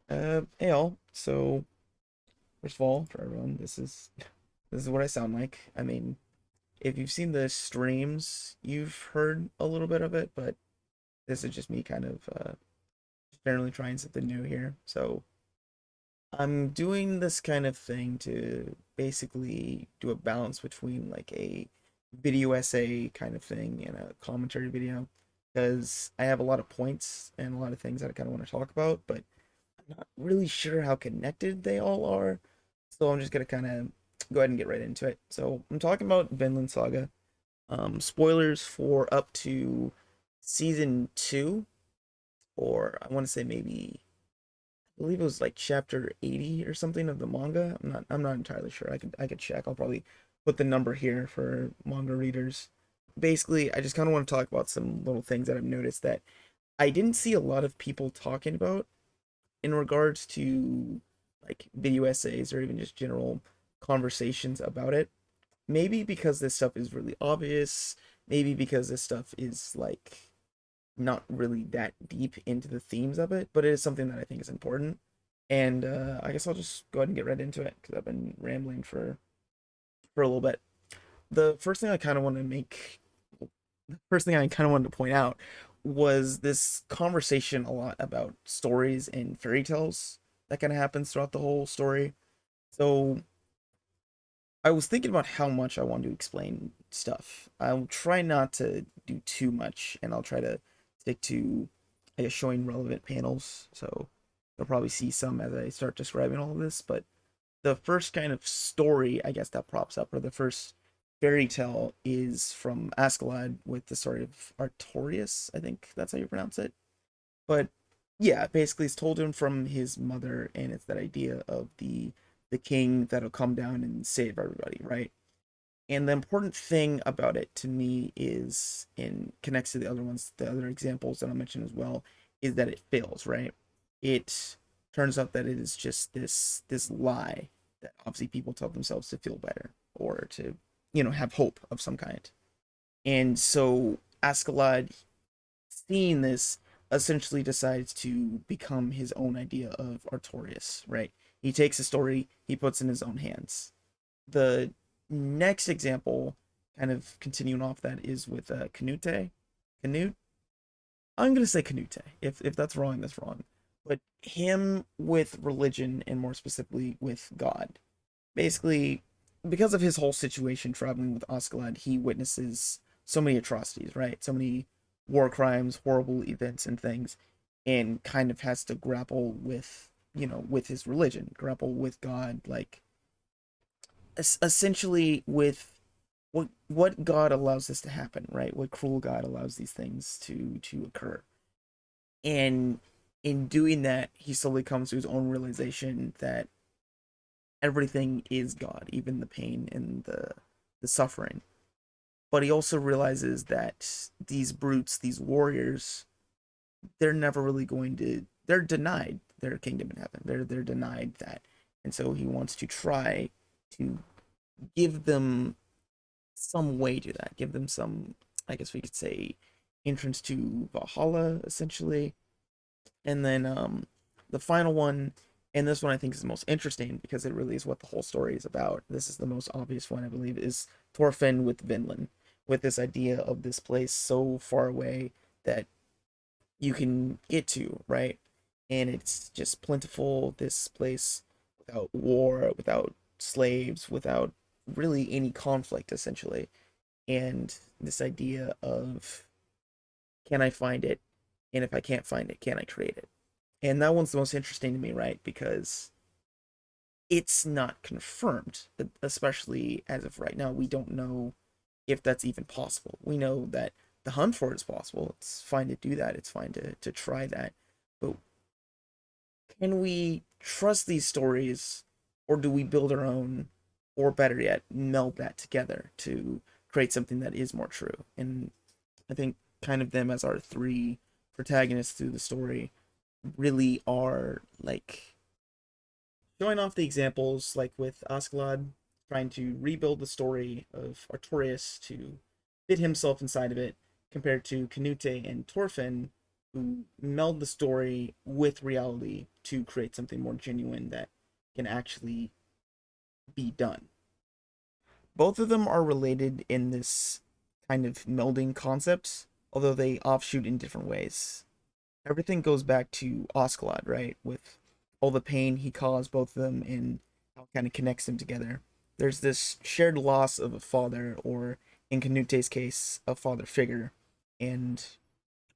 Hey all. So first of all, for everyone, this is what I sound like. I mean, if you've seen the streams, you've heard a little bit of it, but this is just me kind of generally trying something new here. So I'm doing this kind of thing to basically do a balance between like a video essay kind of thing and a commentary video because I have a lot of points and a lot of things that I kind of want to talk about, but not really sure how connected they all are. So I'm just gonna kind of go ahead and get right into it. So I'm talking about Vinland Saga. Spoilers for up to season two, or I want to say maybe I believe it was like chapter 80 or something of the manga. I'm not entirely sure. I could check. I'll probably put the number here for manga readers. Basically, I just kind of want to talk about some little things that I've noticed that I didn't see a lot of people talking about in regards to like video essays or even just general conversations about it. Maybe because this stuff is really obvious, maybe because this stuff is like not really that deep into the themes of it, but it is something that I think is important. And I guess I'll just go ahead and get right into it because I've been rambling for a little bit. The first thing I kind of want to make, the first thing I kind of wanted to point out was this conversation a lot about stories and fairy tales that kind of happens throughout the whole story. So I was thinking about how much I want to explain stuff. I'll try not to do too much, and I'll try to stick to, I guess, showing relevant panels. So you'll probably see some as I start describing all of this. But the first kind of story, I guess, that props up, or the first fairy tale, is from Askeladd with the story of Artorias. I think that's how you pronounce it. But yeah, basically it's told him from his mother, and it's that idea of the king that'll come down and save everybody, right? And the important thing about it to me is, and connects to the other ones, the other examples that I'll mention as well, is that it fails, right? It turns out that it is just this lie that obviously people tell themselves to feel better or to, have hope of some kind. And so Askeladd, seeing this, essentially decides to become his own idea of Artorias, right? He takes a story, he puts in his own hands. The next example, kind of continuing off that, is with Canute. Canute? I'm going to say Canute. If that's wrong, that's wrong. But him with religion, and more specifically with God. Basically, because of his whole situation traveling with Askeladd, he witnesses so many atrocities, right? So many war crimes, horrible events, and things, and kind of has to grapple with, with his religion, grapple with God, like essentially with what God allows this to happen, right? What cruel God allows these things to occur, and in doing that, he slowly comes to his own realization that everything is God, even the pain and the suffering. But he also realizes that these brutes, these warriors, they're never really going to. They're denied their kingdom in heaven. They're denied that, and so he wants to try to give them some way to that. Give them some, I guess we could say, entrance to Valhalla, essentially. And then the final one, and this one I think is the most interesting because it really is what the whole story is about. This is the most obvious one, I believe, is Thorfinn with Vinland, with this idea of this place so far away that you can get to, right? And it's just plentiful, this place, without war, without slaves, without really any conflict, essentially. And this idea of, can I find it? And if I can't find it, can I create it? And that one's the most interesting to me, right? Because it's not confirmed, especially as of right now. We don't know if that's even possible. We know that the hunt for it is possible. It's fine to do that. It's fine to try that. But can we trust these stories, or do we build our own, or better yet, meld that together to create something that is more true? And I think kind of them as our three protagonists through the story really are like showing off the examples, like with Askeladd trying to rebuild the story of Artorias to fit himself inside of it, compared to Canute and Thorfinn, who meld the story with reality to create something more genuine that can actually be done. Both of them are related in this kind of melding concept, although they offshoot in different ways. Everything goes back to Oscalad, right? With all the pain he caused both of them and how it kind of connects them together. There's this shared loss of a father, or in Canute's case, a father figure. And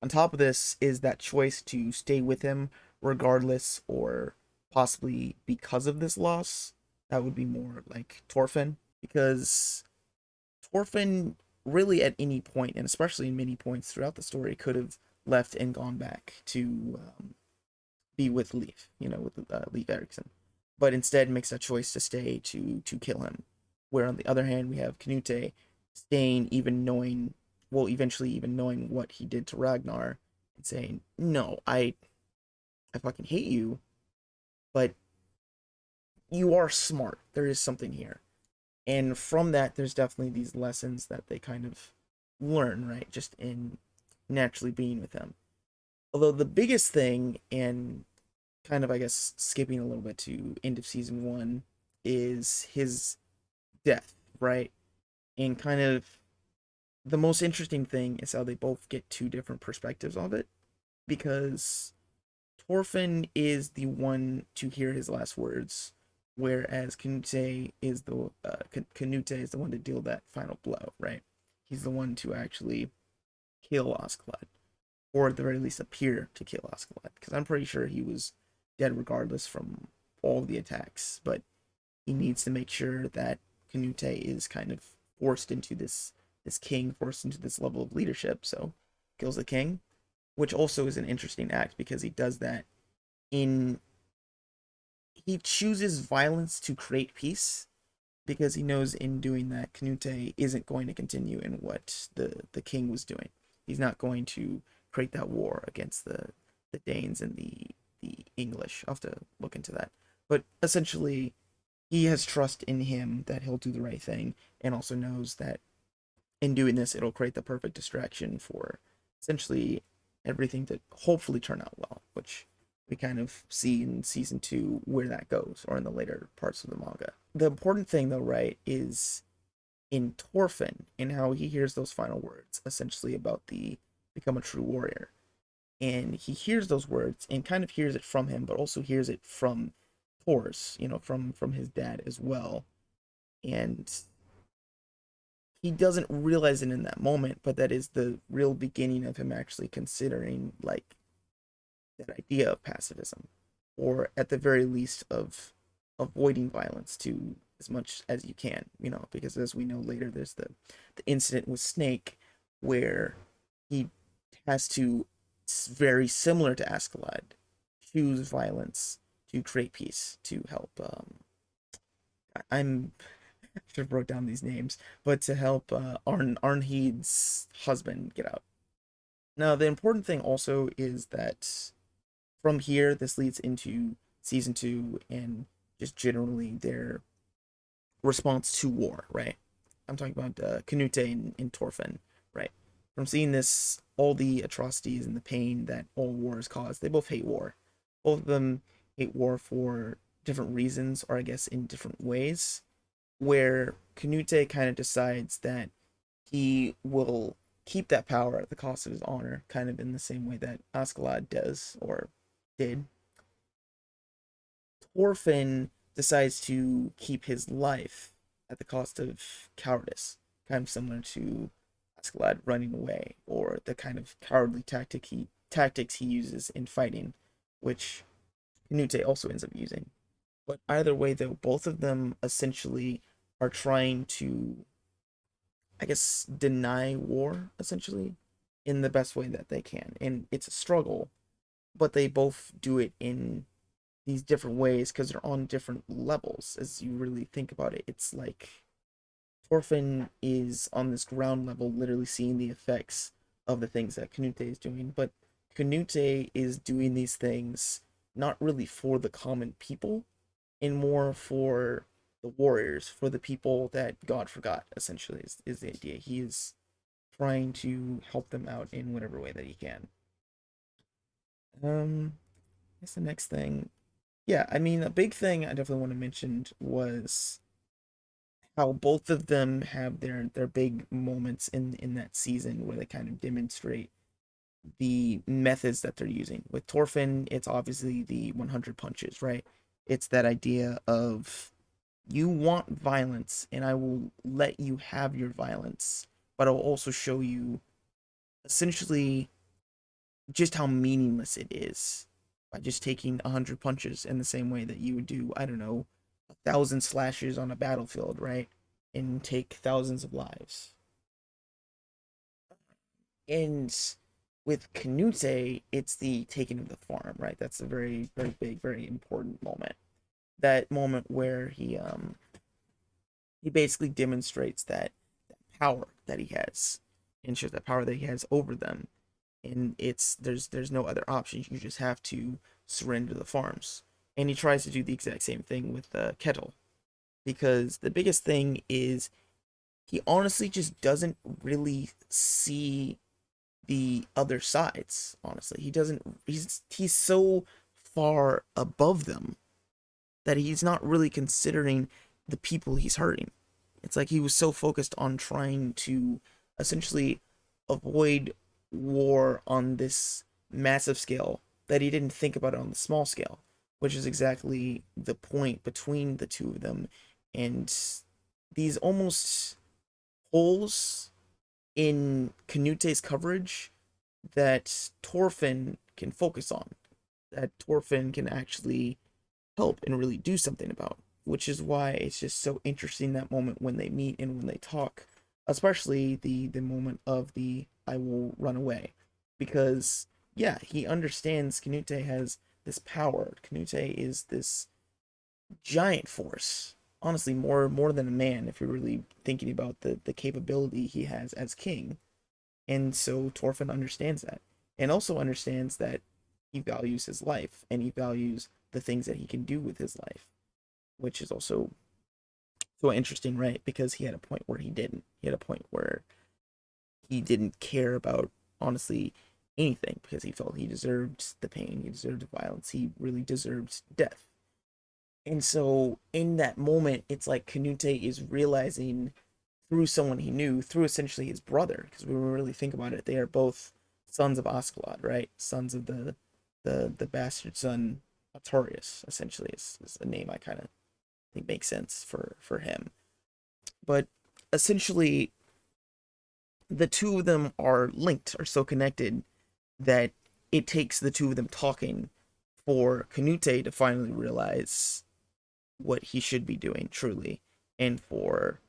on top of this is that choice to stay with him regardless or possibly because of this loss. That would be more like Torfin, because Torfin really at any point, and especially in many points throughout the story, could have left and gone back to be with Leaf, with Leif Erikson, but instead makes a choice to stay to kill him. Where on the other hand, we have Canute staying, even knowing, well, eventually even knowing what he did to Ragnar, and saying, "No, I fucking hate you, but you are smart. There is something here." And from that, there's definitely these lessons that they kind of learn, right? Just in naturally being with him. Although the biggest thing, and kind of, I guess, skipping a little bit to end of season one, is his death, right? And kind of the most interesting thing is how they both get two different perspectives of it, because Thorfinn is the one to hear his last words, whereas Canute is the one to deal that final blow, right? He's the one to actually kill Askeladd, or at the very least appear to kill Askeladd, because I'm pretty sure he was dead regardless from all the attacks, but he needs to make sure that Canute is kind of forced into this king, forced into this level of leadership, so kills the king, which also is an interesting act because he does that in he chooses violence to create peace, because he knows in doing that Canute isn't going to continue in what the king was doing. He's not going to create that war against the Danes and the English. I'll have to look into that. But essentially, he has trust in him that he'll do the right thing, and also knows that in doing this, it'll create the perfect distraction for essentially everything to hopefully turn out well, which we kind of see in season two where that goes, or in the later parts of the manga. The important thing, though, right, is in Torfin and how he hears those final words, essentially about the become a true warrior. And he hears those words and kind of hears it from him, but also hears it from Thor's, from his dad as well. And he doesn't realize it in that moment, but that is the real beginning of him actually considering like that idea of pacifism, or at the very least of avoiding violence to as much as you can, because as we know later, there's the incident with Snake where he has to, very similar to Askeladd, choose violence to create peace, to help. I'm should have wrote down these names, but to help Arnheid's husband get out. Now, the important thing also is that from here, this leads into season two and just generally their response to war, right? I'm talking about Canute and Torfin, right? From seeing this, all the atrocities and the pain that all wars cause, they both hate war. Both of them hate war for different reasons, or I guess in different ways, where Canute kind of decides that he will keep that power at the cost of his honor, kind of in the same way that Askeladd does, or did. Thorfinn decides to keep his life at the cost of cowardice, kind of similar to Askeladd running away, or the kind of cowardly tactics he uses in fighting, which Canute also ends up using. But either way, though, both of them essentially are trying to, I guess, deny war, essentially, in the best way that they can. And it's a struggle, but they both do it in these different ways because they're on different levels. As you really think about it, it's like Thorfinn is on this ground level, literally seeing the effects of the things that Canute is doing, but Canute is doing these things not really for the common people, and more for the warriors, for the people that God forgot, essentially, is the idea. He is trying to help them out in whatever way that he can. I guess the next thing Yeah, I mean, a big thing I definitely want to mention was how both of them have their big moments in that season where they kind of demonstrate the methods that they're using. With Torfin, it's obviously the 100 punches, right? It's that idea of you want violence and I will let you have your violence, but I'll also show you essentially just how meaningless it is by just taking 100 punches in the same way that you would do, I don't know, 1,000 slashes on a battlefield, right? And take thousands of lives. And with Canute, it's the taking of the farm, right? That's a very, very big, very important moment. That moment where he basically demonstrates that power that he has and shows that power that he has over them. And it's there's no other option. You just have to surrender the farms. And he tries to do the exact same thing with Kettle, because the biggest thing is he honestly just doesn't really see the other sides. Honestly, he doesn't. He's so far above them that he's not really considering the people he's hurting. It's like he was so focused on trying to essentially avoid war on this massive scale that he didn't think about it on the small scale, which is exactly the point between the two of them. And these almost holes in Canute's coverage that Torfin can focus on, that Torfin can actually help and really do something about, which is why it's just so interesting that moment when they meet and when they talk, especially the moment of the I will run away, because yeah, he understands Canute has this power. Canute is this giant force. Honestly, more than a man if you're really thinking about the capability he has as king. And so Torfin understands that. And also understands that he values his life and he values the things that he can do with his life, which is also so interesting, right? Because he had a point where he didn't. He had a point where he didn't care about, honestly, anything because he felt he deserved the pain, he deserved the violence, he really deserved death. And so in that moment, it's like Canute is realizing through someone he knew, through essentially his brother, because when we really think about it, they are both sons of Askeladd, right? Sons of the bastard son Artorias, essentially, is a name I kind of think makes sense for him. But essentially, the two of them are linked, are so connected that it takes the two of them talking for Canute to finally realize what he should be doing truly, and for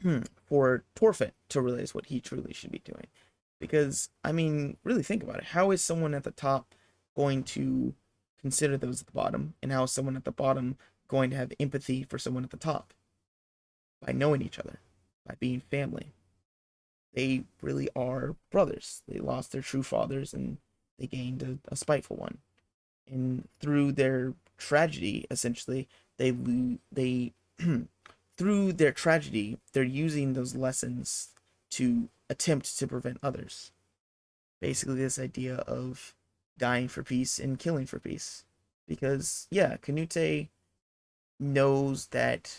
Torfit to realize what he truly should be doing. Because, I mean, really think about it. How is someone at the top going to consider those at the bottom? And how is someone at the bottom going to have empathy for someone at the top? By knowing each other, by being family. They really are brothers. They lost their true fathers and they gained a spiteful one. And through their tragedy, essentially, they through their tragedy, they're using those lessons to attempt to prevent others. Basically, this idea of dying for peace and killing for peace. Because, yeah, Canute knows that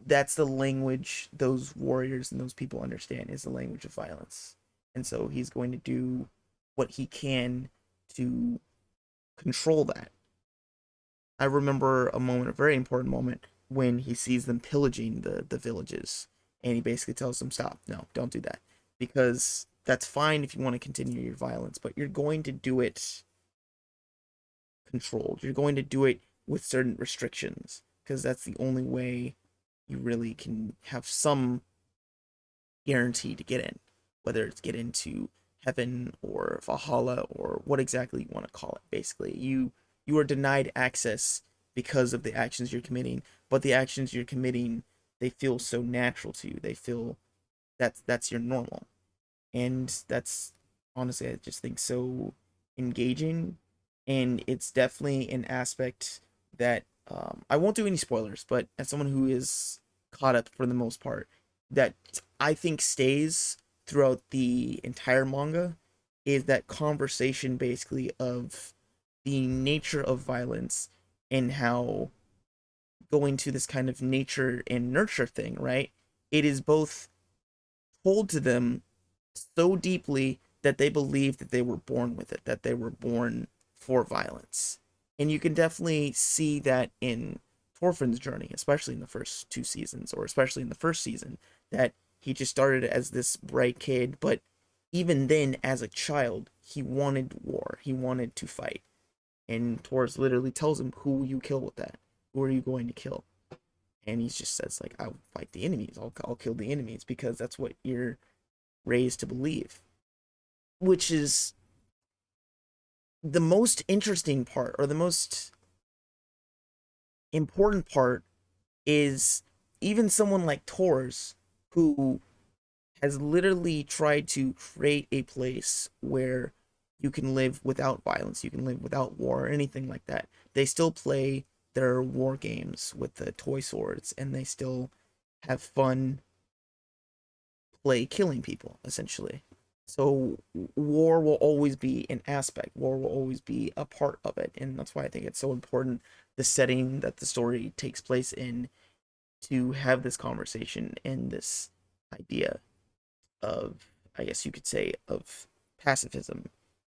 that's the language those warriors and those people understand is the language of violence. And so he's going to do what he can to control that. I remember a moment, a very important moment, when he sees them pillaging the villages, and he basically tells them, "Stop! No, don't do that, because that's fine if you want to continue your violence, but you're going to do it controlled. You're going to do it with certain restrictions, because that's the only way you really can have some guarantee to get in, whether it's get into heaven or Valhalla or what exactly you want to call it. Basically, you are denied access because of the actions you're committing, but the actions you're committing, they feel so natural to you. They feel that's your normal, and that's honestly I just think so engaging, and it's definitely an aspect that I won't do any spoilers, but as someone who is caught up for the most part, that I think stays throughout the entire manga is that conversation basically of the nature of violence and how going to this kind of nature and nurture thing, right? It is both told to them so deeply that they believe that they were born with it, that they were born for violence. And you can definitely see that in Thorfinn's journey, especially in the first two seasons, or especially in the first season, that he just started as this bright kid, but even then, as a child, he wanted war. He wanted to fight. And Torres literally tells him, who will you kill with that? Who are you going to kill? And he just says, like, I'll fight the enemies. I'll kill the enemies because that's what you're raised to believe. Which is the most interesting part, or the most important part, is even someone like Torres, who has literally tried to create a place where you can live without violence, you can live without war, or anything like that. They still play their war games with the toy swords, and they still have fun play killing people, essentially. So war will always be an aspect. War will always be a part of it, and that's why I think it's so important, the setting that the story takes place in, to have this conversation and this idea of, I guess you could say, of pacifism.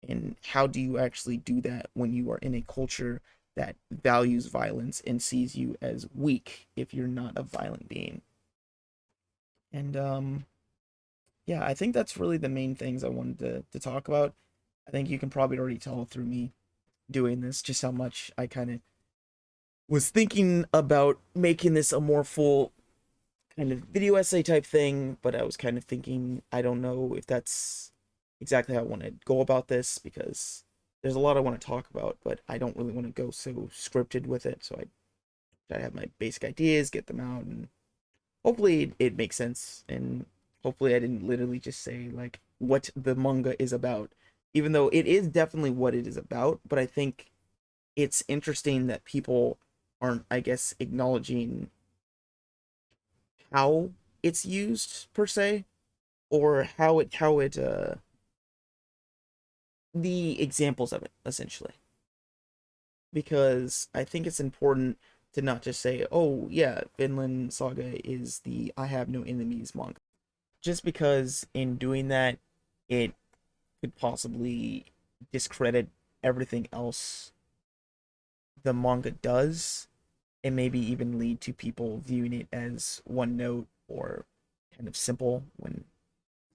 And how do you actually do that when you are in a culture that values violence and sees you as weak if you're not a violent being? And yeah, I think that's really the main things I wanted to talk about. I think you can probably already tell through me doing this just how much I kind of was thinking about making this a more full kind of video essay type thing, but I was kind of thinking, I don't know if that's exactly how I want to go about this, because there's a lot I want to talk about, but I don't really want to go so scripted with it. So I have my basic ideas, get them out, and hopefully it makes sense. And hopefully I didn't literally just say like what the manga is about, even though it is definitely what it is about. But I think it's interesting that people aren't, I guess, acknowledging how it's used per se, or how it the examples of it, essentially. Because I think it's important to not just say, oh yeah, Vinland Saga is the I have no enemies manga, just because in doing that it could possibly discredit everything else the manga does, and maybe even lead to people viewing it as one note or kind of simple, when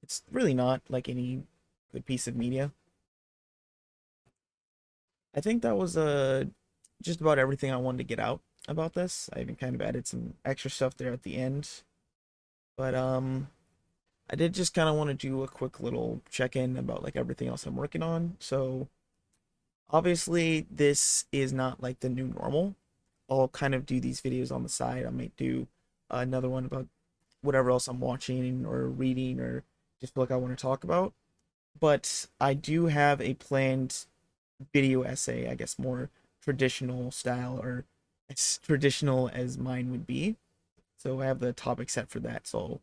it's really not, like any good piece of media. I think that was just about everything I wanted to get out about this. I even kind of added some extra stuff there at the end. But I did just kind of want to do a quick little check-in about like everything else I'm working on. So obviously this is not like the new normal. I'll kind of do these videos on the side. I might do another one about whatever else I'm watching or reading, or just feel like I want to talk about. But I do have a planned video essay, I guess more traditional style, or as traditional as mine would be. So I have the topic set for that. So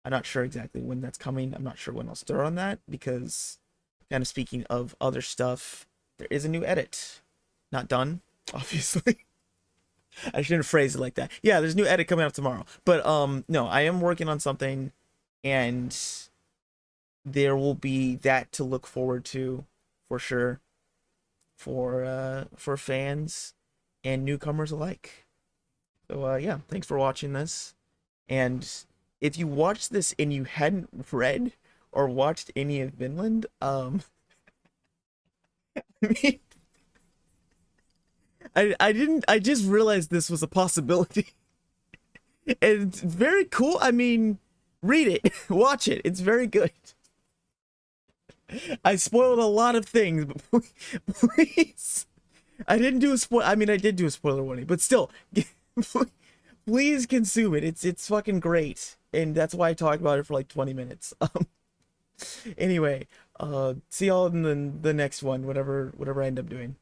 I'm not sure exactly when that's coming. I'm not sure when I'll start on that, because kind of speaking of other stuff, there is a new edit. Not done, obviously. I shouldn't phrase it like that. Yeah, there's a new edit coming out tomorrow. But no, I am working on something, and there will be that to look forward to for sure, for fans and newcomers alike. So yeah, thanks for watching this. And if you watched this and you hadn't read or watched any of Vinland, I mean, I didn't, I just realized this was a possibility. And it's very cool. I mean, read it, watch it. It's very good. I spoiled a lot of things, but please, I didn't do a spoil. I mean, I did do a spoiler warning, but still, please consume it. It's fucking great, and that's why I talked about it for like 20 minutes. Anyway, see y'all in the next one, whatever I end up doing.